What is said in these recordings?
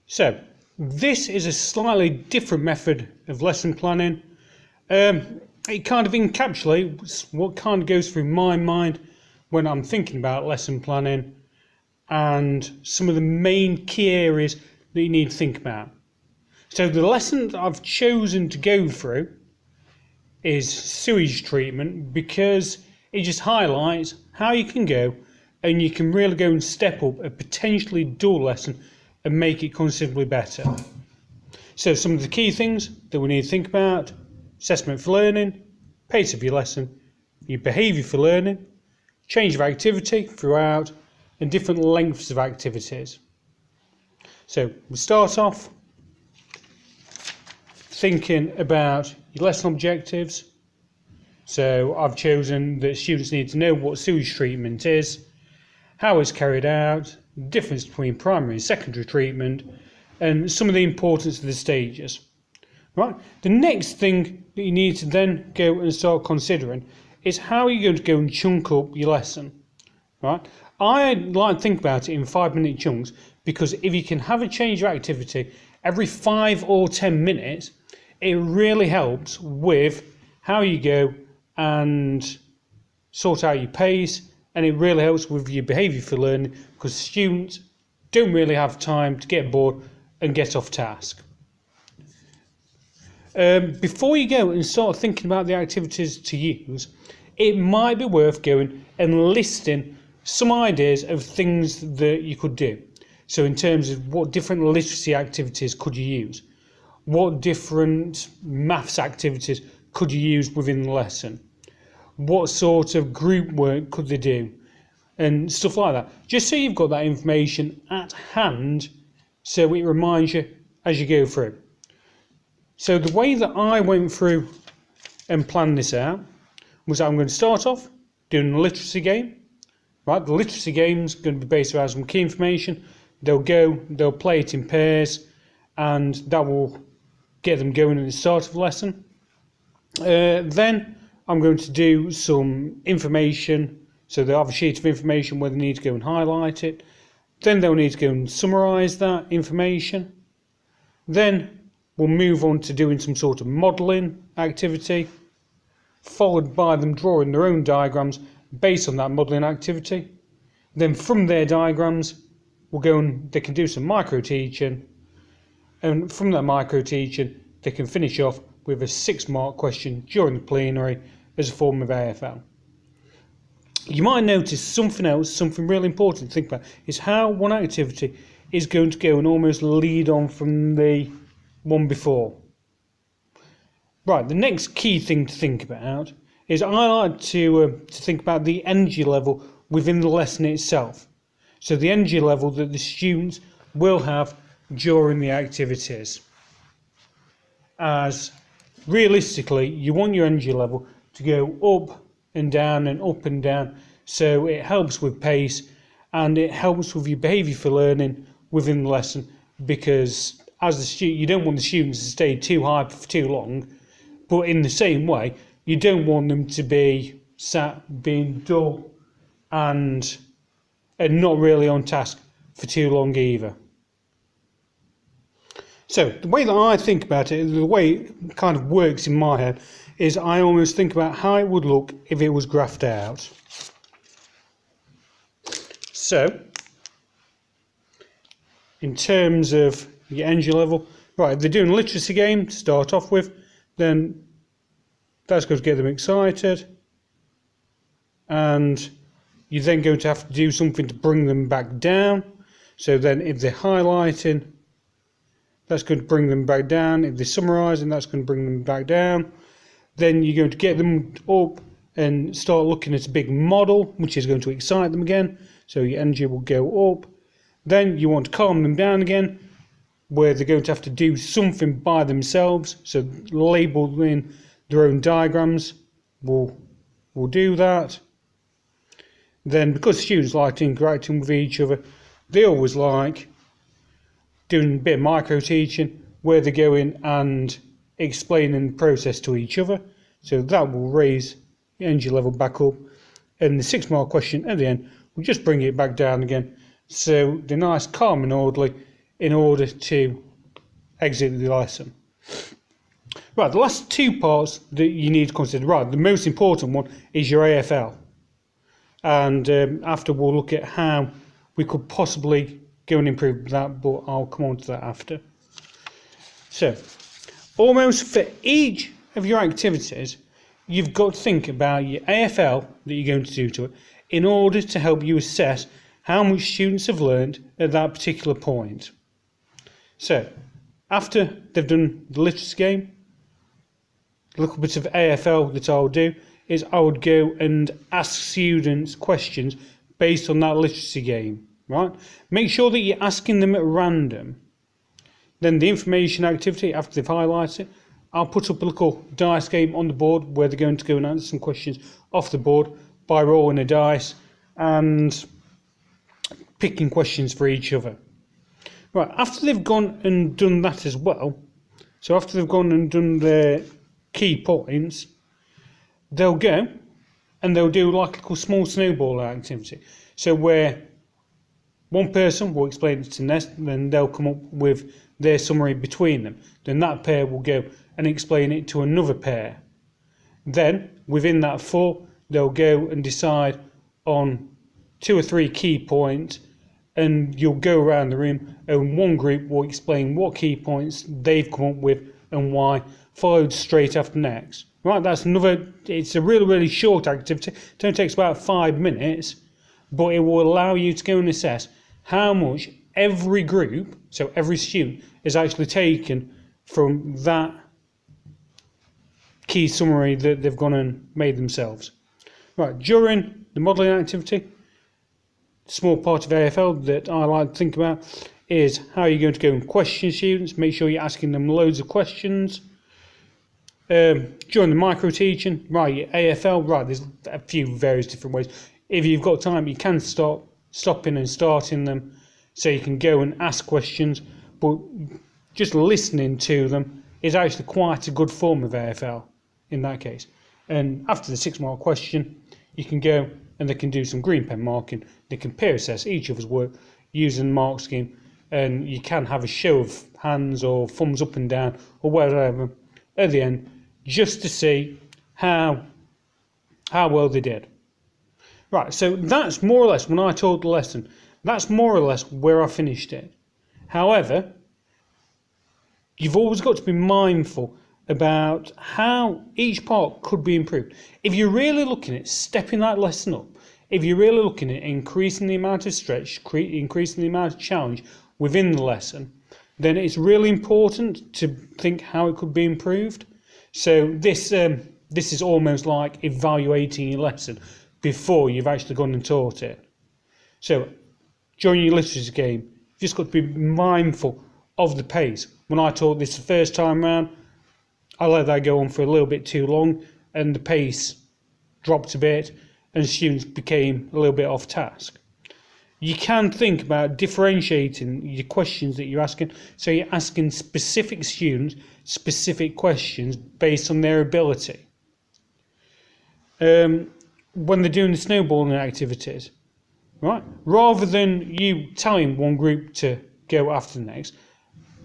So this is a slightly different method of lesson planning. It kind of encapsulates what kind of goes through my mind when I'm thinking about lesson planning and some of the main key areas that you need to think about. So the lesson that I've chosen to go through is sewage treatment, because it just highlights how you can go and you can really go and step up a potentially dull lesson and make it considerably better. So some of the key things that we need to think about: assessment for learning, pace of your lesson, your behaviour for learning, change of activity throughout, and different lengths of activities. So we start off thinking about your lesson objectives. So I've chosen that students need to know what sewage treatment is, how it's carried out, the difference between primary and secondary treatment, and some of the importance of the stages. Right. The next thing that you need to then go and start considering is how you're going to go and chunk up your lesson. Right. I like to think about it in 5-minute chunks, because if you can have a change of activity every 5 or 10 minutes, it really helps with how you go and sort out your pace, and it really helps with your behaviour for learning, because students don't really have time to get bored and get off task. Before you go and start thinking about the activities to use, it might be worth going and listing some ideas of things that you could do. So in terms of what different literacy activities could you use? What different maths activities could you use within the lesson? What sort of group work could they do? And stuff like that. Just so you've got that information at hand, so it reminds you as you go through. So the way that I went through and planned this out was that I'm going to start off doing a literacy game. Right, the literacy game's going to be based around some key information. They'll play it in pairs, and that will get them going at the start of the lesson. Then I'm going to do some information. So they'll have a sheet of information where they need to go and highlight it. Then they'll need to go and summarise that information. Then we'll move on to doing some sort of modelling activity, followed by them drawing their own diagrams based on that modelling activity. Then from their diagrams, they can do some micro teaching, and from that micro teaching, they can finish off with a 6-mark question during the plenary as a form of AFL. You might notice something else, something really important to think about, is how one activity is going to go and almost lead on from the one before. Right, the next key thing to think about is I like to think about the energy level within the lesson itself. So the energy level that the students will have during the activities. As realistically, you want your energy level to go up and down and up and down, so it helps with pace and it helps with your behaviour for learning within the lesson, because as the student, you don't want the students to stay too high for too long, but in the same way, you don't want them to be sat being dull and not really on task for too long either. So the way that I think about it, the way it kind of works in my head, is I almost think about how it would look if it was graphed out. So, in terms of your energy level, right, if they're doing a literacy game to start off with, then that's going to get them excited, and you're then going to have to do something to bring them back down. So then if they're highlighting, that's going to bring them back down. If they're summarising, that's going to bring them back down. Then you're going to get them up and start looking at a big model, which is going to excite them again. So your energy will go up. Then you want to calm them down again, where they're going to have to do something by themselves. So labeling their own diagrams will do that. Then, because students like interacting with each other, they always like doing a bit of micro teaching, where they go in and explaining the process to each other. So that will raise the energy level back up, and the 6-mark question at the end will just bring it back down again. So they're nice, calm and orderly, in order to exit the lesson. Right, the last two parts that you need to consider. Right, the most important one is your AFL. And after we'll look at how we could possibly go and improve that, but I'll come on to that after. So, almost for each of your activities, you've got to think about your AFL that you're going to do to it in order to help you assess how much students have learned at that particular point. So, after they've done the literacy game, a little bit of AFL that I'll do is I would go and ask students questions based on that literacy game, right? Make sure that you're asking them at random. Then the information activity, after they've highlighted it, I'll put up a little dice game on the board where they're going to go and answer some questions off the board by rolling a dice and picking questions for each other. Right, after they've gone and done that as well, so after they've gone and done their key points, they'll go and they'll do like a little small snowball activity. So where one person will explain it to the next, then they'll come up with their summary between them. Then that pair will go and explain it to another pair. Then, within that four, they'll go and decide on 2 or 3 key points, and you'll go around the room and one group will explain what key points they've come up with and why, followed straight after next. Right, that's another, it's a really, really short activity. It only takes about 5 minutes, but it will allow you to go and assess how much every group, so every student, is actually taken from that key summary that they've gone and made themselves. Right, during the modelling activity, small part of AFL that I like to think about is how you're going to go and question students. Make sure you're asking them loads of questions. During the micro teaching, right, your AFL, right, there's a few various different ways. If you've got time, you can stopping and starting them so you can go and ask questions, but just listening to them is actually quite a good form of AFL in that case. And after the 6-mark question, you can go and they can do some green pen marking. They can peer assess each other's work using the mark scheme, and you can have a show of hands or thumbs up and down or whatever at the end, just to see how well they did. Right, so that's more or less, when I taught the lesson, that's more or less where I finished it. However, you've always got to be mindful about how each part could be improved. If you're really looking at stepping that lesson up, if you're really looking at increasing the amount of stretch, increasing the amount of challenge within the lesson, then it's really important to think how it could be improved. So this is almost like evaluating your lesson before you've actually gone and taught it. So during your literacy game, you've just got to be mindful of the pace. When I taught this the first time round, I let that go on for a little bit too long and the pace dropped a bit and students became a little bit off task. You can think about differentiating your questions that you're asking. So you're asking specific students specific questions based on their ability. When they're doing the snowballing activities, right? Rather than you telling one group to go after the next,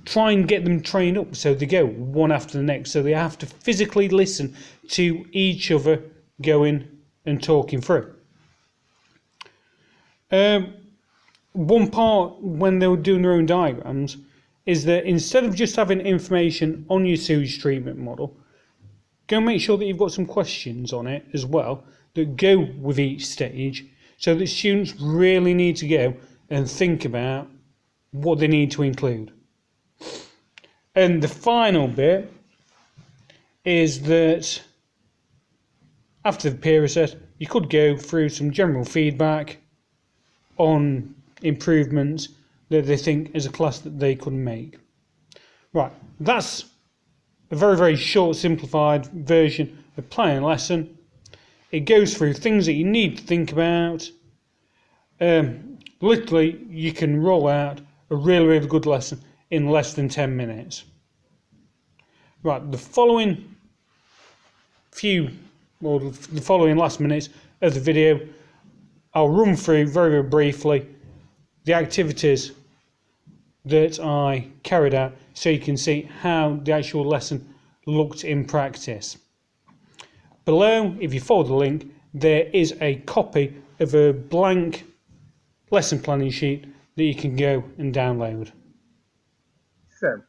try and get them trained up so they go one after the next. So they have to physically listen to each other going and talking through. One part when they were doing their own diagrams is that instead of just having information on your sewage treatment model, go and make sure that you've got some questions on it as well that go with each stage, so that students really need to go and think about what they need to include. And the final bit is that after the peer assess, you could go through some general feedback on improvements that they think as a class that they could make. Right, that's a very, very short, simplified version of planning a lesson. It goes through things that you need to think about. Literally, you can roll out a really, really good lesson in less than 10 minutes. Right, the following last minutes of the video, I'll run through very, very briefly the activities that I carried out so you can see how the actual lesson looked in practice. Below, if you follow the link, there is a copy of a blank lesson planning sheet that you can go and download. So,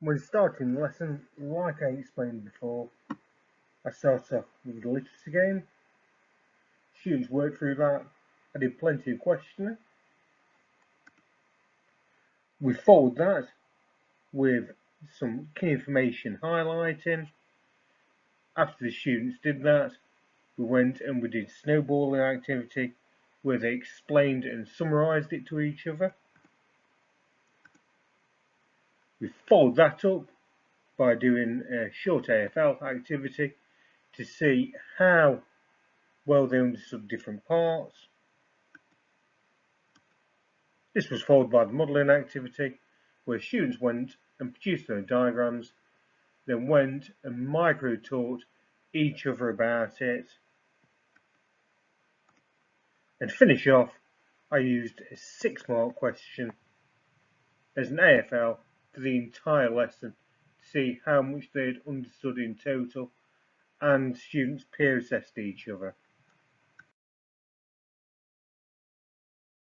when starting the lesson, like I explained before, I start off with the literacy game. Students work through that. I did plenty of questioning. We followed that with some key information highlighting. After the students did that, we went and we did snowballing activity where they explained and summarised it to each other. We followed that up by doing a short AFL activity to see how well they understood different parts. This was followed by the modelling activity where students went and produced their diagrams, then went and micro-taught each other about it. And to finish off, I used a 6-mark question as an AFL for the entire lesson to see how much they'd understood in total, and students peer assessed each other.